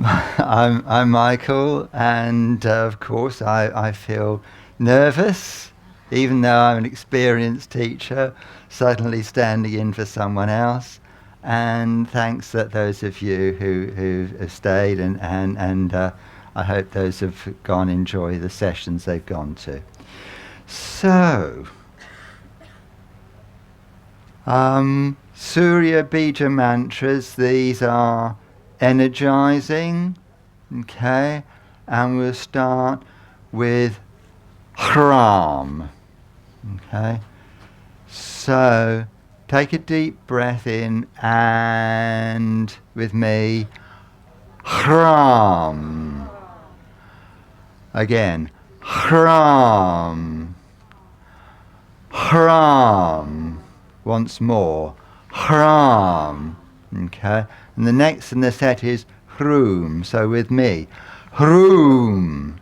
I'm Michael, and of course I feel nervous, even though I'm an experienced teacher, suddenly standing in for someone else. And thanks that those of you who have stayed, and I hope those have gone enjoy the sessions they've gone to. So, Surya Bija mantras, these are energizing. Okay, and we'll start with Hram. Okay, so take a deep breath in and with me, Hram. Again, Hram. Hram. Once more, Hram. Okay, and the next in the set is Hroom. So with me, Hroom,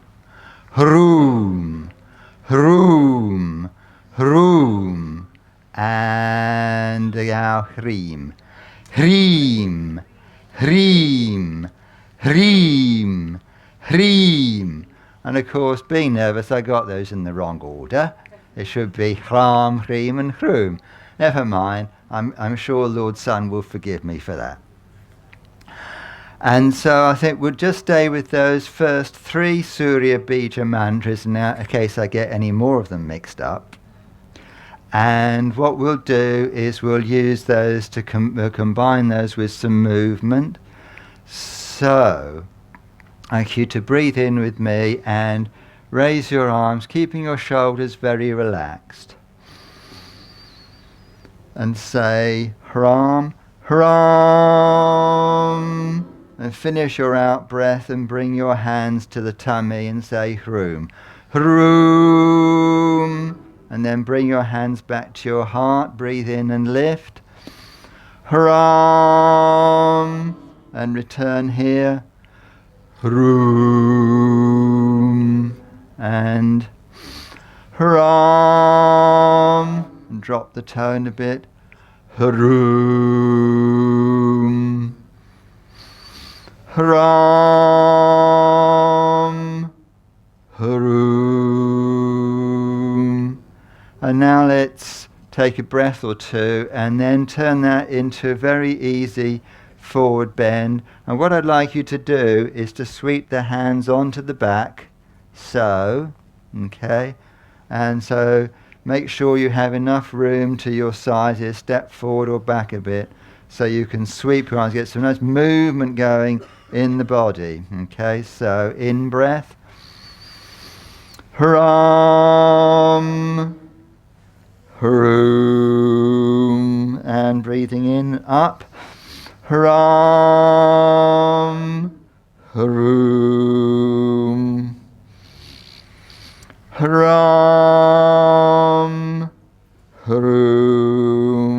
Hroom, Hroom, Hroom, and now Hreem, Hreem, Hreem, Hreem, Hreem. And of course, being nervous, I got those in the wrong order. It should be Hram, Hreem, and Hroom. Never mind. I'm sure Lord Sun will forgive me for that. And so I think we'll just stay with those first three Surya Bija mantras now, in case I get any more of them mixed up. And what we'll do is we'll use those to combine those with some movement. So, I'd like you to breathe in with me and raise your arms, keeping your shoulders very relaxed. And say, Hram, Hram. And finish your out breath and bring your hands to the tummy and say, Hroom, Hroom. And then bring your hands back to your heart, breathe in and lift. Hram. And return here. Hroom. And Hram. And drop the tone a bit. Hroom. Hram. Hroom. And now let's take a breath or two and then turn that into a very easy forward bend. And what I'd like you to do is to sweep the hands onto the back. So, okay. And so make sure you have enough room to your sides here. Step forward or back a bit so you can sweep your arms, get some nice movement going in the body. Okay, so in breath. Hram. Hroom. And breathing in, up. Hram. Hroom. Hram. Hroom.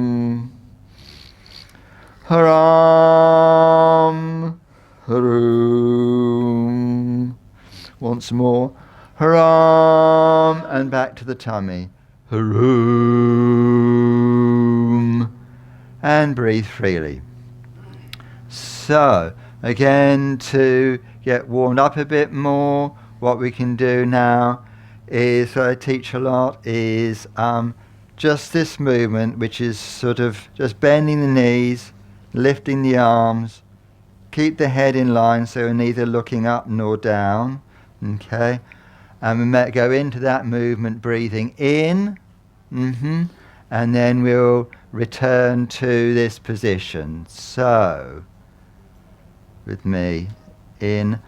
Hram. Hroom. Once more. Hram. And back to the tummy. Hroom. And breathe freely. So, again, to get warmed up a bit more, what we can do now is, what I teach a lot, is just this movement, which is sort of just bending the knees, lifting the arms, keep the head in line so we're neither looking up nor down, okay? And we might go into that movement, breathing in, and then we'll return to this position. So, with me, in,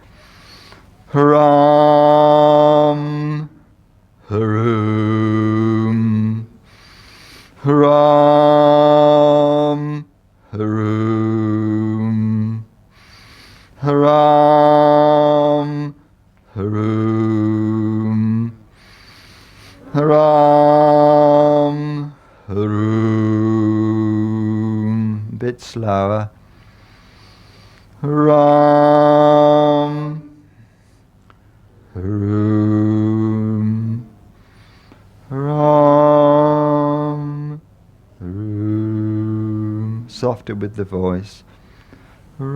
Hram, Hroom, Hram, Hroom, Hram, Hroom, Hram, Hroom. A bit slower. Hram, Hroom, Hram, Hroom. Softer with the voice. Hram,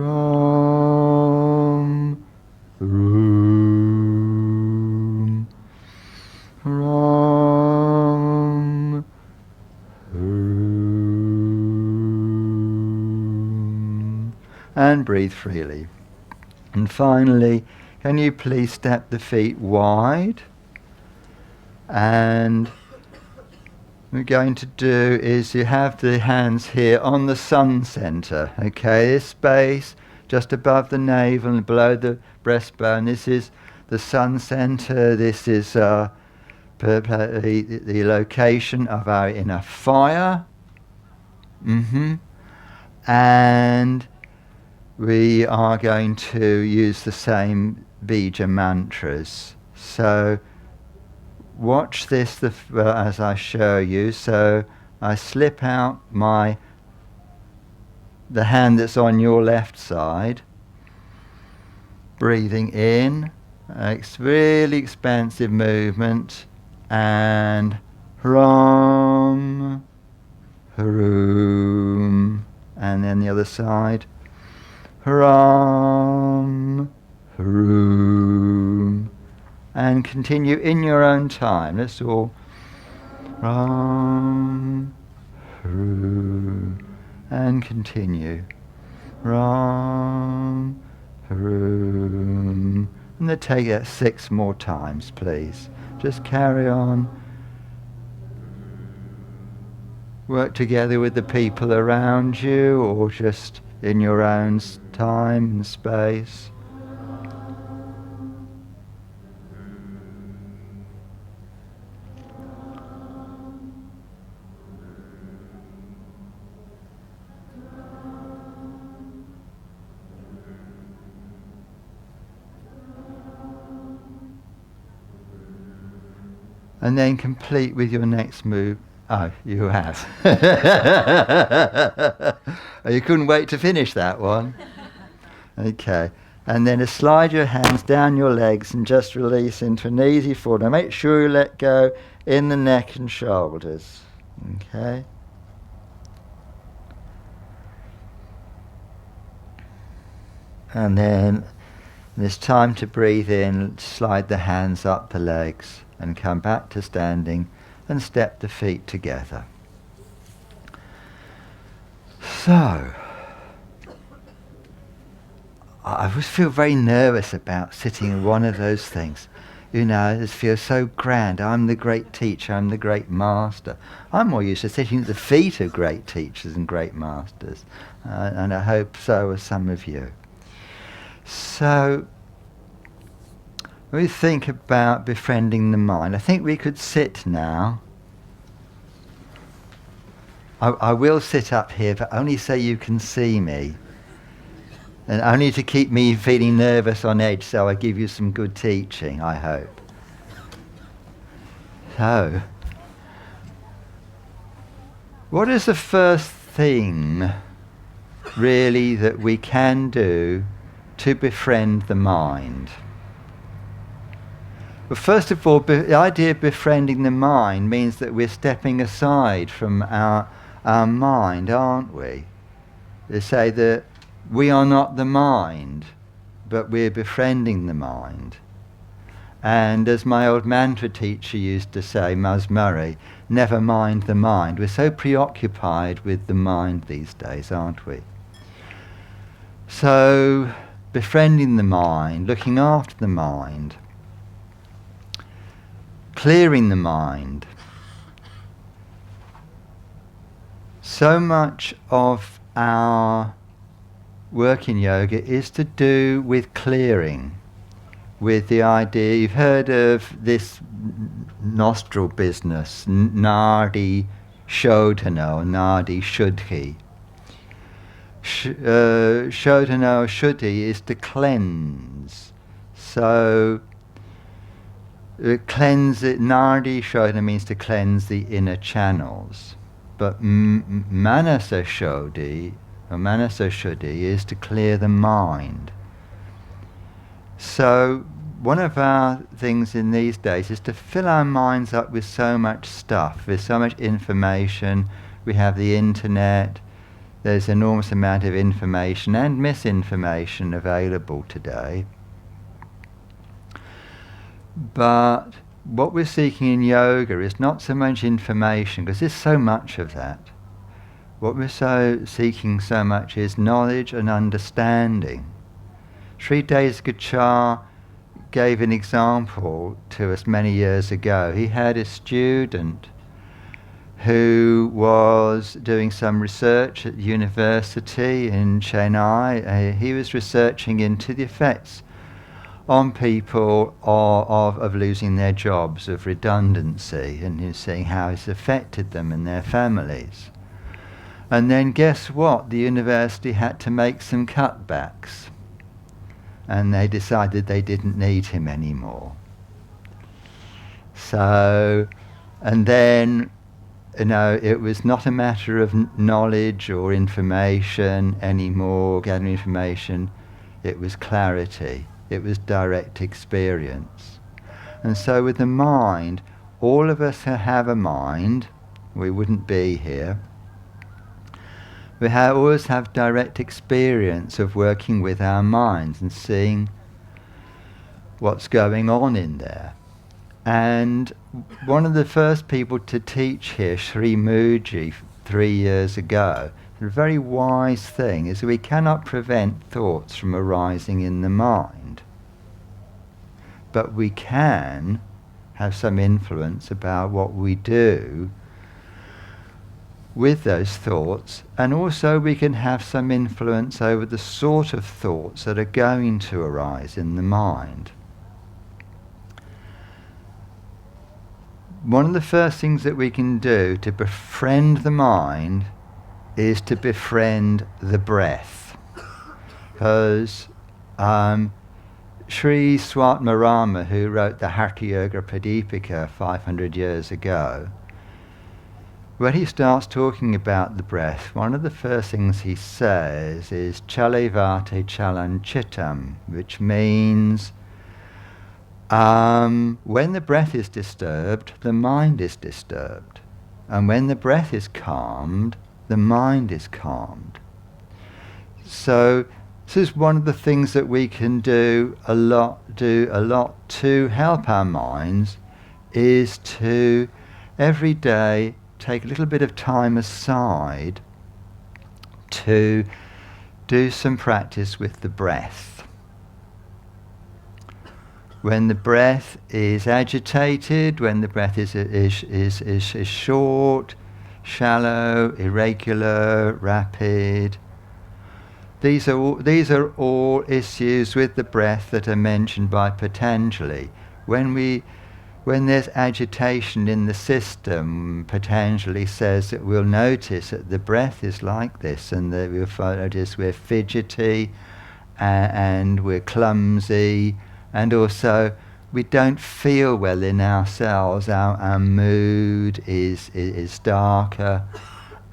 and breathe freely. And finally, can you please step the feet wide? And what we're going to do is you have the hands here on the sun center. Okay, this space just above the navel and below the breastbone. This is the sun center. This is the location of our inner fire. And we are going to use the same Bija mantras. So watch this as I show you. So I slip out the hand that's on your left side, breathing in, it's really expansive movement, and Hram, Haroom, and then the other side, Hram, Haroom, and continue in your own time. Let's all Hram, Haroom, and continue. Ram, Haroom. And then take that 6 more times, please. Just carry on. Work together with the people around you, or just in your own time and space. And then complete with your next move. Oh, you have. Oh, you couldn't wait to finish that one. Okay. And then slide your hands down your legs and just release into an easy fall. Now make sure you let go in the neck and shoulders. Okay. And then it's time to breathe in, slide the hands up the legs and come back to standing and step the feet together. So, I always feel very nervous about sitting in one of those things. You know, it feels so grand. I'm the great teacher, I'm the great master. I'm more used to sitting at the feet of great teachers and great masters. And I hope so are some of you. So, when we think about befriending the mind, I think we could sit now. I will sit up here, but only so you can see me. And only to keep me feeling nervous on edge, so I give you some good teaching, I hope. So, what is the first thing, really, that we can do to befriend the mind? Well, first of all, the idea of befriending the mind means that we're stepping aside from our mind, aren't we? They say that we are not the mind, but we're befriending the mind. And as my old mantra teacher used to say, Murray, never mind the mind. We're so preoccupied with the mind these days, aren't we? So, befriending the mind, looking after the mind, clearing the mind. So much of our work in yoga is to do with clearing, with the idea, you've heard of this nostril business, Nadi Shodhana or Nadi Shuddhi. Shodhana or Shuddhi is to cleanse. So, cleanse it, Nadi Shodhana means to cleanse the inner channels. But Manasa Shodhi, or Manasa Shuddhi, is to clear the mind. So, one of our things in these days is to fill our minds up with so much stuff, with so much information. We have the internet, there's an enormous amount of information and misinformation available today. But what we're seeking in yoga is not so much information, because there's so much of that. what we're so seeking so much is knowledge and understanding. Sri Desgachar gave an example to us many years ago. He had a student who was doing some research at university in Chennai. He was researching into the effects on people of losing their jobs, of redundancy, and he was seeing how it's affected them and their families. And then guess what? The university had to make some cutbacks, and they decided they didn't need him anymore. So, and then, it was not a matter of knowledge or information anymore, gathering information. It was clarity. It was direct experience. And so with the mind, all of us who have a mind, we wouldn't be here. We always have direct experience of working with our minds and seeing what's going on in there. And one of the first people to teach here, Sri Muji, 3 years ago, a very wise thing is that we cannot prevent thoughts from arising in the mind. But we can have some influence about what we do with those thoughts, and also we can have some influence over the sort of thoughts that are going to arise in the mind. One of the first things that we can do to befriend the mind is to befriend the breath. Because Sri Swatmarama, who wrote the Hatha Yoga Pradipika 500 years ago, when he starts talking about the breath, one of the first things he says is Chalevate chalanchitam, which means when the breath is disturbed, the mind is disturbed. And when the breath is calmed, the mind is calmed. So this is one of the things that we can do a lot to help our minds, is to every day take a little bit of time aside to do some practice with the breath. When the breath is agitated, when the breath is short, shallow, irregular, rapid, these are all issues with the breath that are mentioned by Patanjali. When there's agitation in the system, Patanjali says that we'll notice that the breath is like this, and that we'll notice we're fidgety and we're clumsy, and also we don't feel well in ourselves. Our mood is darker,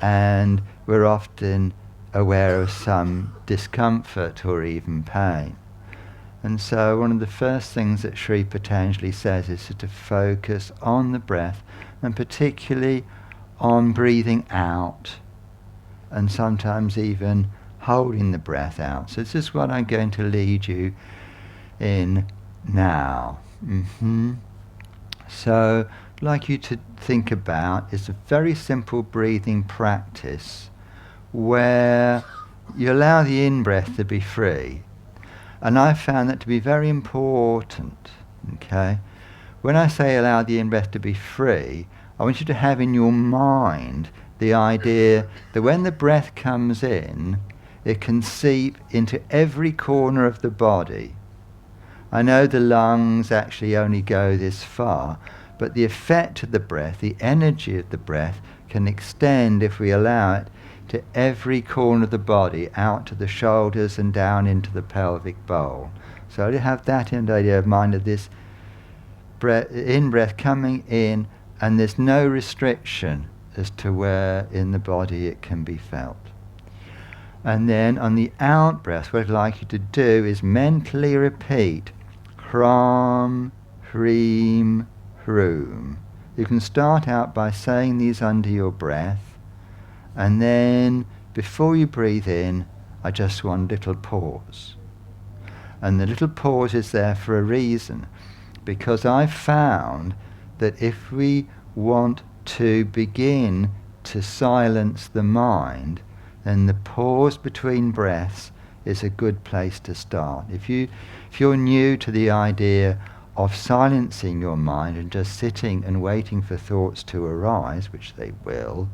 and we're often aware of some discomfort or even pain. And so one of the first things that Sri Patanjali says is to focus on the breath, and particularly on breathing out, and sometimes even holding the breath out. So this is what I'm going to lead you in now. So I'd like you to think about is a very simple breathing practice where you allow the in-breath to be free. And I found that to be very important. Okay? When I say allow the in-breath to be free, I want you to have in your mind the idea that when the breath comes in, it can seep into every corner of the body. I know the lungs actually only go this far, but the effect of the breath, the energy of the breath, can extend, if we allow it, to every corner of the body, out to the shoulders and down into the pelvic bowl. So to have that in the idea of mind of this in-breath coming in, and there's no restriction as to where in the body it can be felt. And then on the out-breath, what I'd like you to do is mentally repeat Hram, Hreem, Hroom. You can start out by saying these under your breath, and then before you breathe in, I just want a little pause. And the little pause is there for a reason, because I've found that if we want to begin to silence the mind, then the pause between breaths is a good place to start. If you're new to the idea of silencing your mind and just sitting and waiting for thoughts to arise, which they will,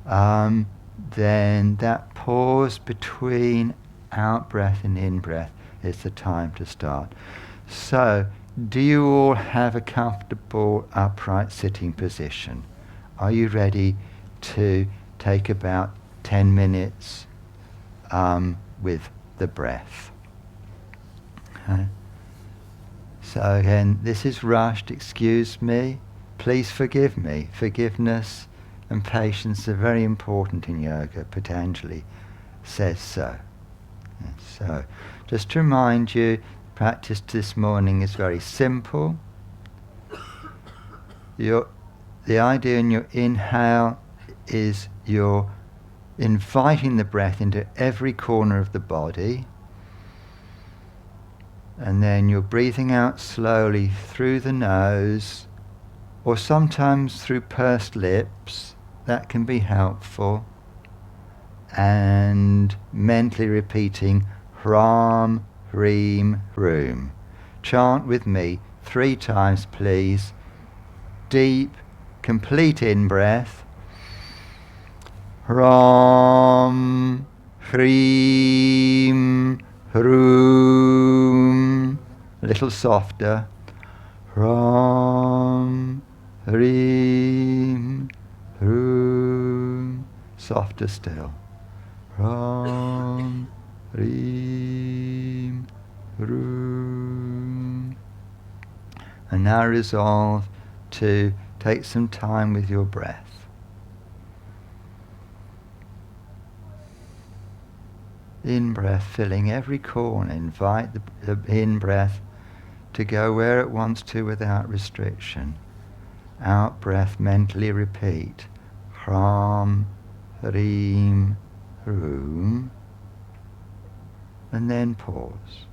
then that pause between out-breath and in-breath is the time to start. So, do you all have a comfortable upright sitting position? Are you ready to take about 10 minutes with the breath? Okay. So again, this is rushed, excuse me, please forgive me. Forgiveness and patience are very important in yoga. Patanjali says so. So, just to remind you, practice this morning is very simple. The idea in your inhale is you're inviting the breath into every corner of the body, and then you're breathing out slowly through the nose, or sometimes through pursed lips. That can be helpful. And mentally repeating Hram, Hreem, Hroom. Chant with me 3 times, please. Deep, complete in-breath. Hram, Hreem, Hroom. A little softer. Hram, Hreem, Hroom. Softer still. Hram, Hreem, Hroom. And now resolve to take some time with your breath. In-breath filling every corner. Invite the in-breath to go where it wants to without restriction. Out-breath, mentally repeat. Hram, Hreem, Hroom. And then pause.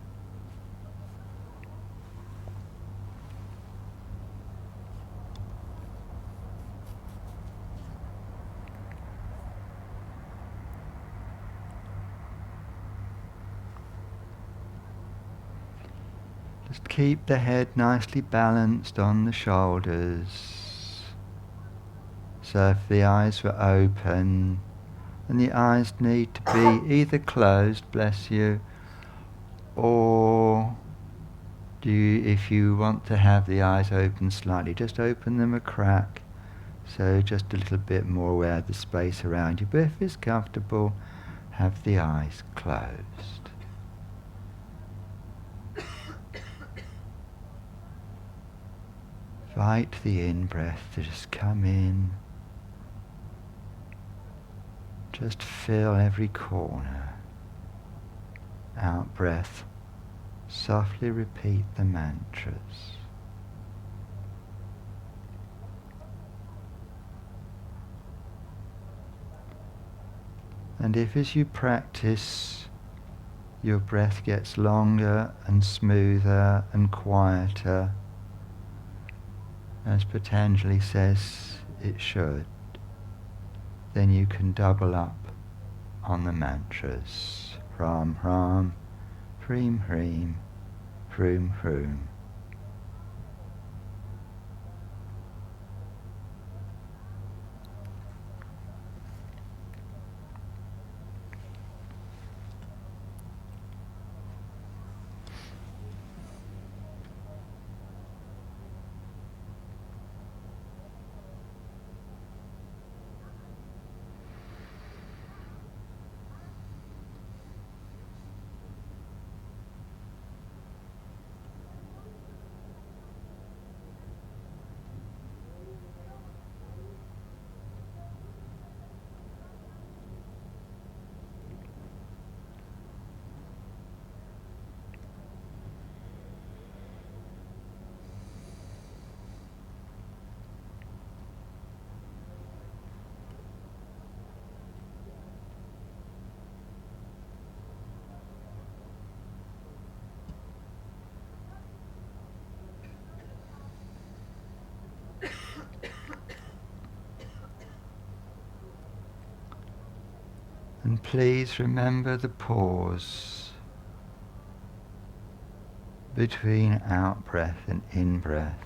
Just keep the head nicely balanced on the shoulders. So if the eyes were open, and the eyes need to be either closed, bless you, or if you want to have the eyes open slightly, just open them a crack, so just a little bit more aware of the space around you. But if it's comfortable, have the eyes closed. Invite the in-breath to just come in. Just fill every corner. Out-breath. Softly repeat the mantras. And if as you practice, your breath gets longer and smoother and quieter, as Patanjali says it should, then you can double up on the mantras. Hram, Hram, Hreem, Hreem, Hroom, Hroom. And please remember the pause between out-breath and in-breath.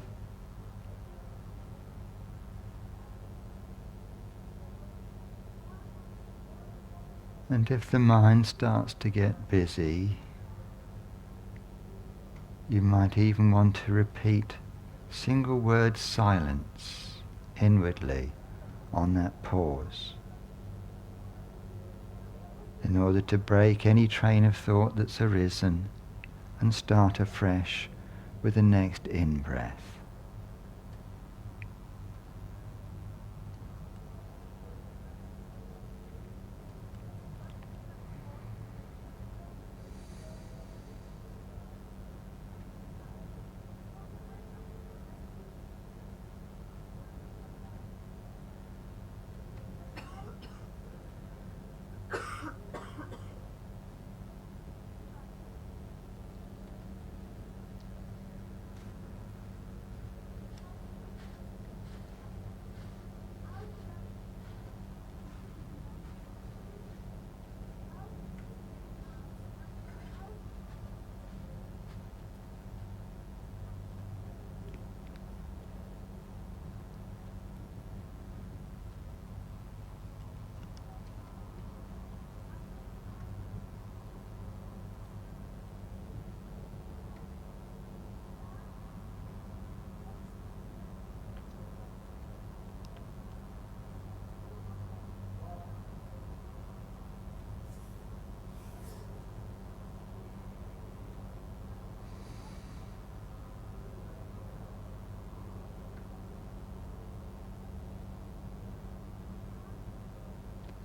And if the mind starts to get busy, you might even want to repeat single word silence inwardly on that pause, in order to break any train of thought that's arisen and start afresh with the next in-breath.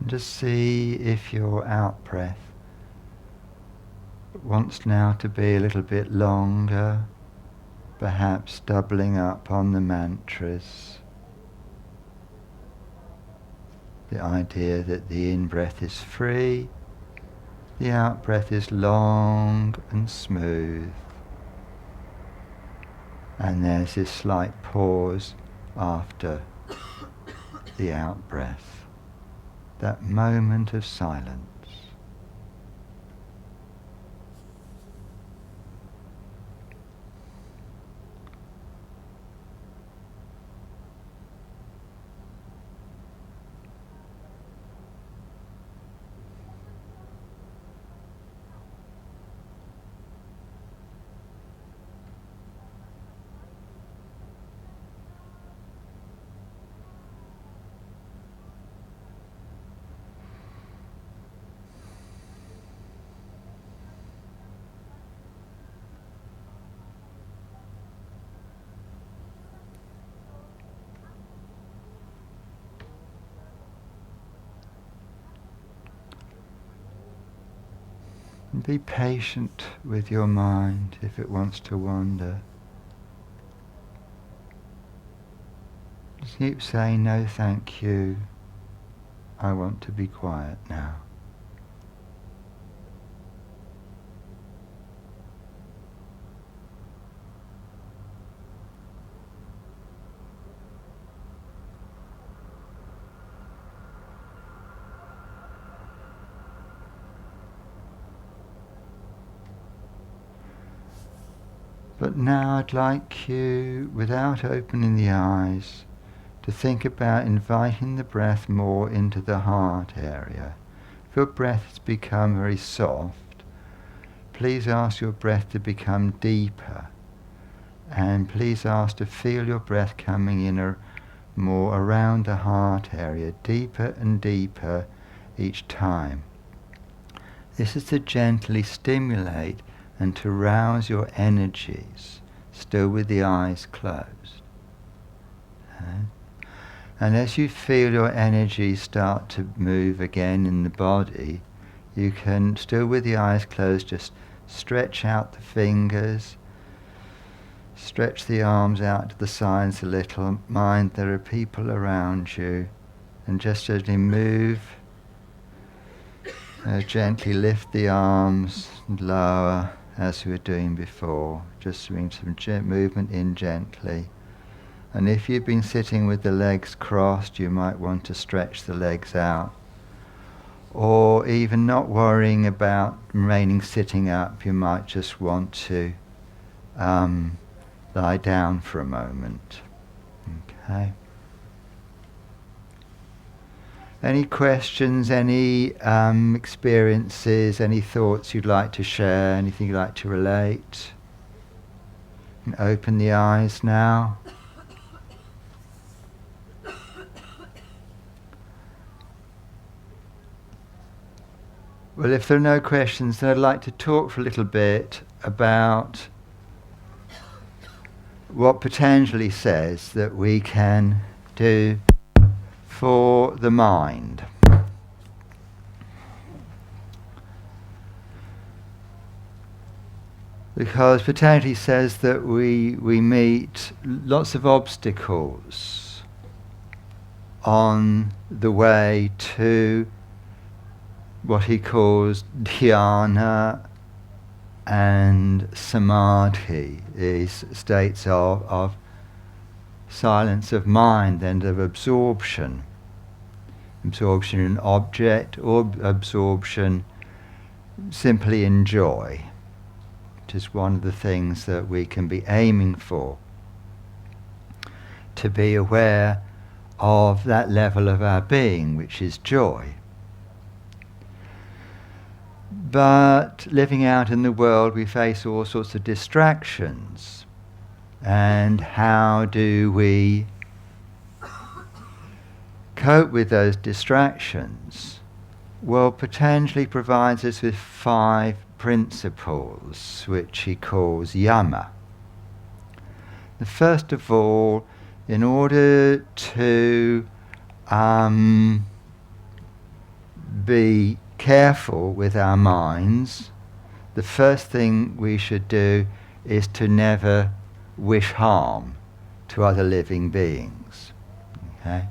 Just see if your out-breath wants now to be a little bit longer, perhaps doubling up on the mantras. The idea that the in-breath is free, the out-breath is long and smooth, and there's this slight pause after the out-breath. That moment of silence. Be patient with your mind if it wants to wander. Just keep saying, no thank you, I want to be quiet now. But now I'd like you, without opening the eyes, to think about inviting the breath more into the heart area. If your breath has become very soft, please ask your breath to become deeper. And please ask to feel your breath coming in more around the heart area, deeper and deeper each time. This is to gently stimulate and to rouse your energies, still with the eyes closed. Okay? And as you feel your energies start to move again in the body, you can, still with the eyes closed, just stretch out the fingers, stretch the arms out to the sides a little, mind there are people around you, and just gently move, gently lift the arms and lower, as we were doing before, just doing some movement in gently. And if you've been sitting with the legs crossed, you might want to stretch the legs out. or even not worrying about remaining sitting up, you might just want to lie down for a moment. Okay. Any questions, any experiences, any thoughts you'd like to share, anything you'd like to relate? And open the eyes now. Well, if there are no questions, then I'd like to talk for a little bit about what Patanjali says that we can do for the mind. Because Patanjali says that we meet lots of obstacles on the way to what he calls dhyana and samadhi, these states of silence of mind and of absorption. Absorption in object or absorption simply in joy, which is one of the things that we can be aiming for. To be aware of that level of our being, which is joy. But living out in the world, we face all sorts of distractions. And how do we cope with those distractions? Well, Patanjali provides us with 5 principles, which he calls yama. The first of all, in order to be careful with our minds, the first thing we should do is to never wish harm to other living beings. Okay?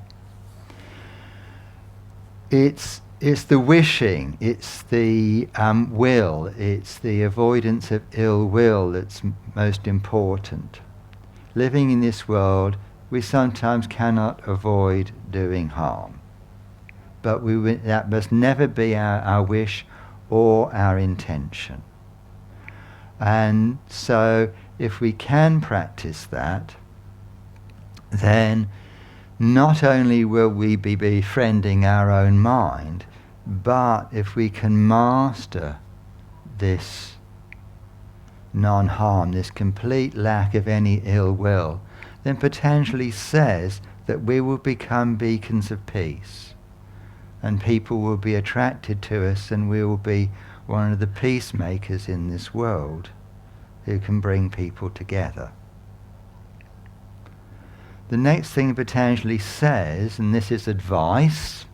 It's the wishing, it's the will, it's the avoidance of ill will that's most important. Living in this world, we sometimes cannot avoid doing harm. But that must never be our wish or our intention. And so if we can practice that, then not only will we be befriending our own mind, but if we can master this non-harm, this complete lack of any ill will, then Patanjali says that we will become beacons of peace. And people will be attracted to us, and we will be one of the peacemakers in this world who can bring people together. The next thing Patanjali says, and this is advice,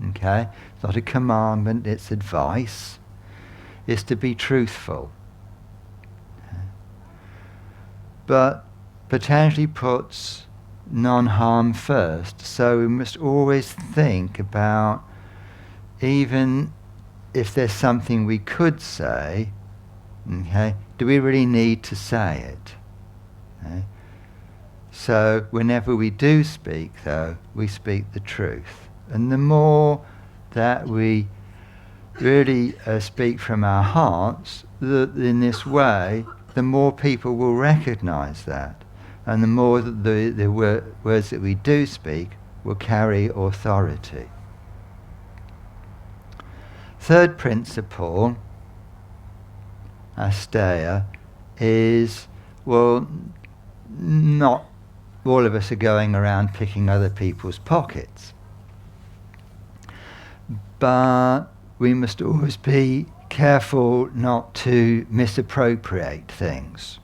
okay, it's not a commandment, it's advice, is to be truthful. Okay. But Patanjali puts non-harm first, so we must always think about, even if there's something we could say, okay, do we really need to say it? Okay? So whenever we do speak, though, we speak the truth. And the more that we really speak from our hearts, in this way, the more people will recognize that. And the more that the words that we do speak will carry authority. Third principle, asteya, is, well, not all of us are going around picking other people's pockets. But we must always be careful not to misappropriate things.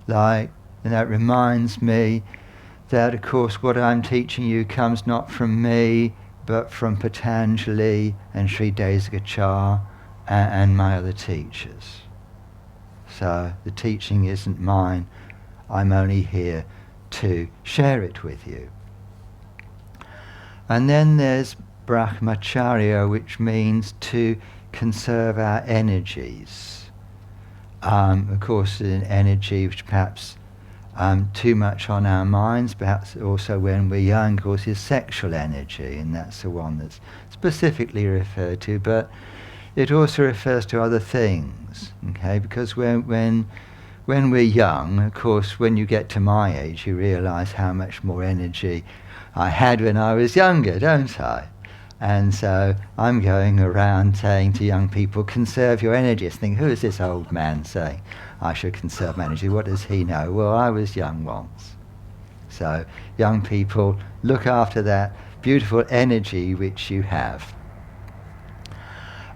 Like, and that reminds me that, of course, what I'm teaching you comes not from me, but from Patanjali and Sri Desgachar and my other teachers. So the teaching isn't mine, I'm only here to share it with you. And then there's Brahmacharya, which means to conserve our energies. Of course, an energy which perhaps too much on our minds, perhaps also when we're young, of course, is sexual energy, and that's the one that's specifically referred to, but it also refers to other things, okay? Because when we're young, of course, when you get to my age, you realise how much more energy I had when I was younger, don't I? And so I'm going around saying to young people, conserve your energy. I think, who is this old man saying I should conserve my energy? What does he know? Well, I was young once. So young people, look after that beautiful energy which you have.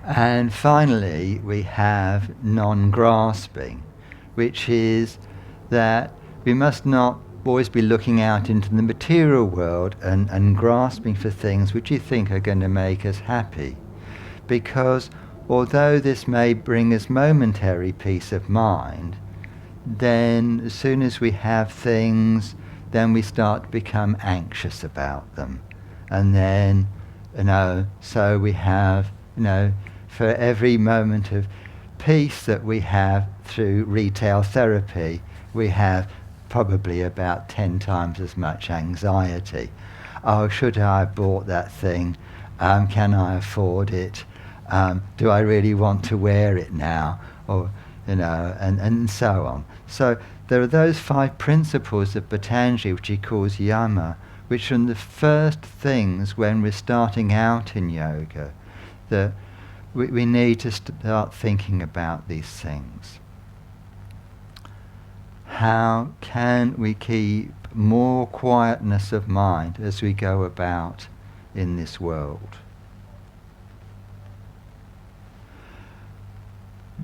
And finally, we have non-grasping, which is that we must not always be looking out into the material world and grasping for things which you think are going to make us happy. Because although this may bring us momentary peace of mind, then as soon as we have things, then we start to become anxious about them. And then, so we have, for every moment of peace that we have through retail therapy, we have probably about 10 times as much anxiety. Oh, should I have bought that thing? Can I afford it? Do I really want to wear it now? Or, and so on. So there are those 5 principles of Patanjali, which he calls yama, which are the first things when we're starting out in yoga, that we need to start thinking about these things. How can we keep more quietness of mind as we go about in this world?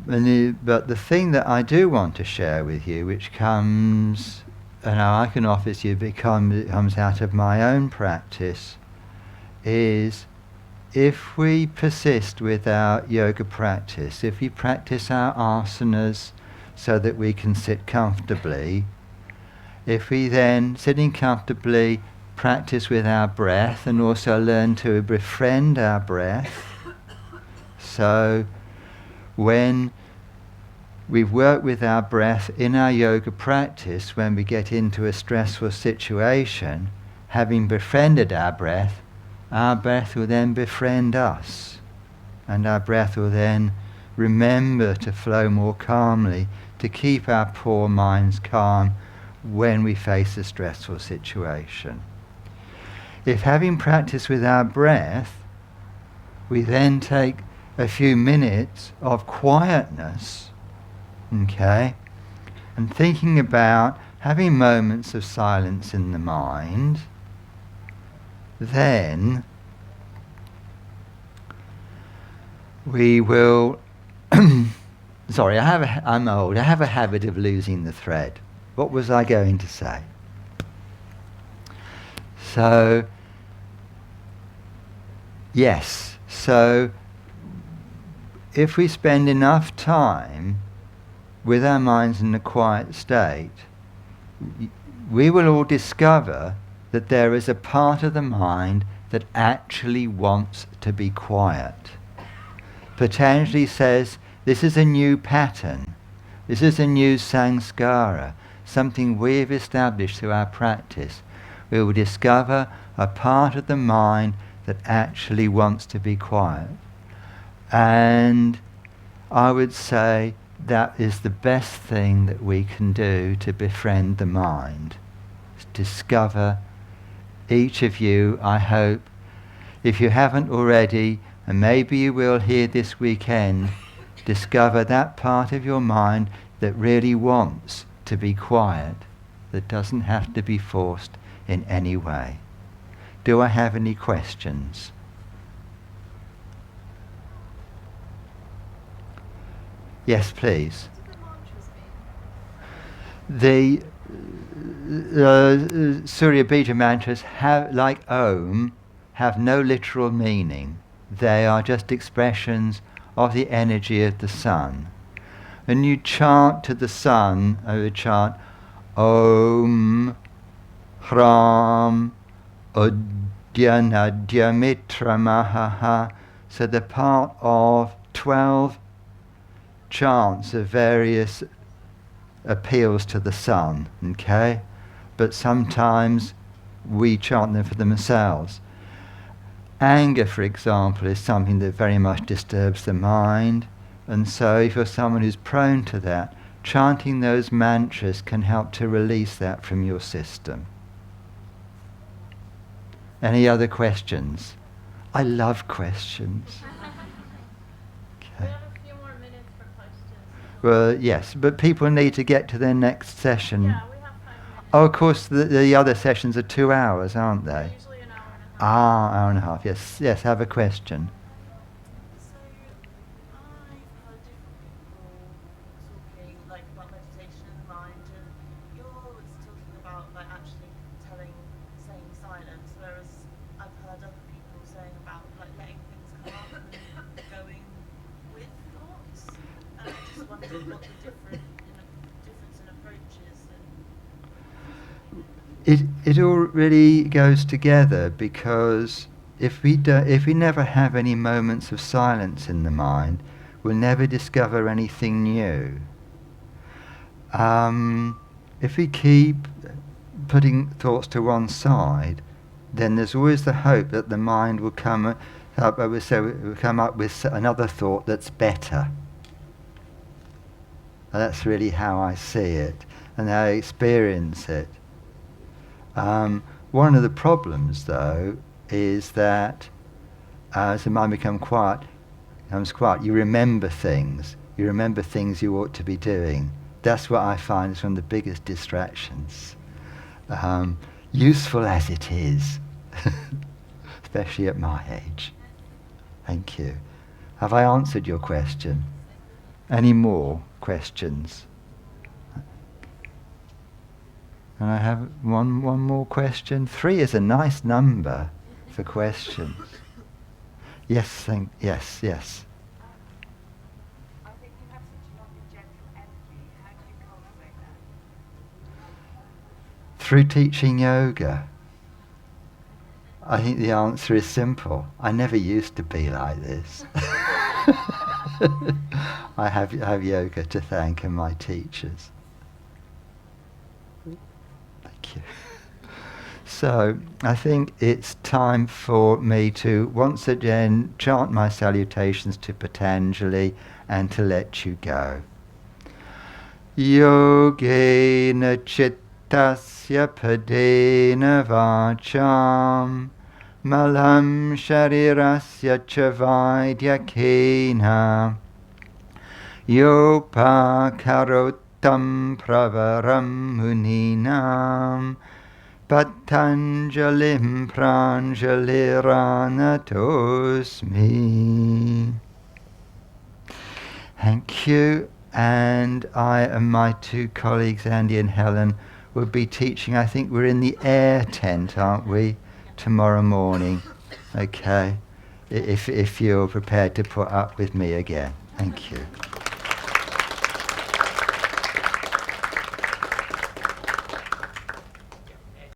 But the thing that I do want to share with you, which comes, I can offer to you, it comes out of my own practice, is if we persist with our yoga practice, if we practice our asanas so that we can sit comfortably, if we then, sitting comfortably, practice with our breath and also learn to befriend our breath, so when we work with our breath in our yoga practice, when we get into a stressful situation, having befriended our breath will then befriend us, and our breath will then remember to flow more calmly, to keep our poor minds calm when we face a stressful situation. If having practiced with our breath, we then take a few minutes of quietness, okay, and thinking about having moments of silence in the mind, then we will sorry, I'm old. I have a habit of losing the thread. What was I going to say? So, yes. So, if we spend enough time with our minds in a quiet state, we will all discover that there is a part of the mind that actually wants to be quiet. Patanjali says, this is a new pattern. This is a new samskara, something we've established through our practice. We will discover a part of the mind that actually wants to be quiet. And I would say that is the best thing that we can do to befriend the mind. Discover, each of you, I hope, if you haven't already, and maybe you will here this weekend, discover that part of your mind that really wants to be quiet, that doesn't have to be forced in any way. Do I have any questions? Yes, please. The Surya Bija mantras, like Om, have no literal meaning. They are just expressions of the energy of the sun. And you chant to the sun, I would chant Om Hram Udyanadya Mitra Mahaha. So the part of 12 chants of various appeals to the sun, okay? But sometimes we chant them for themselves. Anger, for example, is something that very much disturbs the mind, and so if you're someone who's prone to that, chanting those mantras can help to release that from your system. Any other questions? I love questions. Okay. We have a few more minutes for questions. Well, yes, but people need to get to their next session. Yeah, we have 5 minutes. Oh, of course, the other sessions are 2 hours, aren't they? Usually an hour and a half. Ah, hour and a half, yes. Yes, have a question. So, I've heard different people talking like about meditation in the mind, and you're always talking about like actually saying silence, whereas I've heard other people saying about like letting things come up and going with thoughts. And I just wondered what the difference in approaches and. It all really goes together, because if we never have any moments of silence in the mind, we'll never discover anything new. If we keep putting thoughts to one side, then there's always the hope that the mind will come up with another thought that's better. And that's really how I see it and how I experience it. One of the problems, though, is that as the mind becomes quiet, you remember things. You remember things you ought to be doing. That's what I find is one of the biggest distractions. Useful as it is, especially at my age. Thank you. Have I answered your question? Any more questions? And I have one more question. 3 is a nice number for questions. Yes, yes. I think you have such a lovely gentle energy. How do you cultivate that? Through teaching yoga. I think the answer is simple. I never used to be like this. I have yoga to thank and my teachers. Thank you. So I think it's time for me to once again chant my salutations to Patanjali and to let you go. Yogena chittasya padena vacham malam sharirasya chavaidhyakena yopakarotam pravaram muninam Patanjalim pranjaliranatosmi. Thank you. And I and my 2 colleagues, Andy and Helen, will be teaching. I think we're in the air tent, aren't we, tomorrow morning? Okay. If you're prepared to put up with me again. Thank you.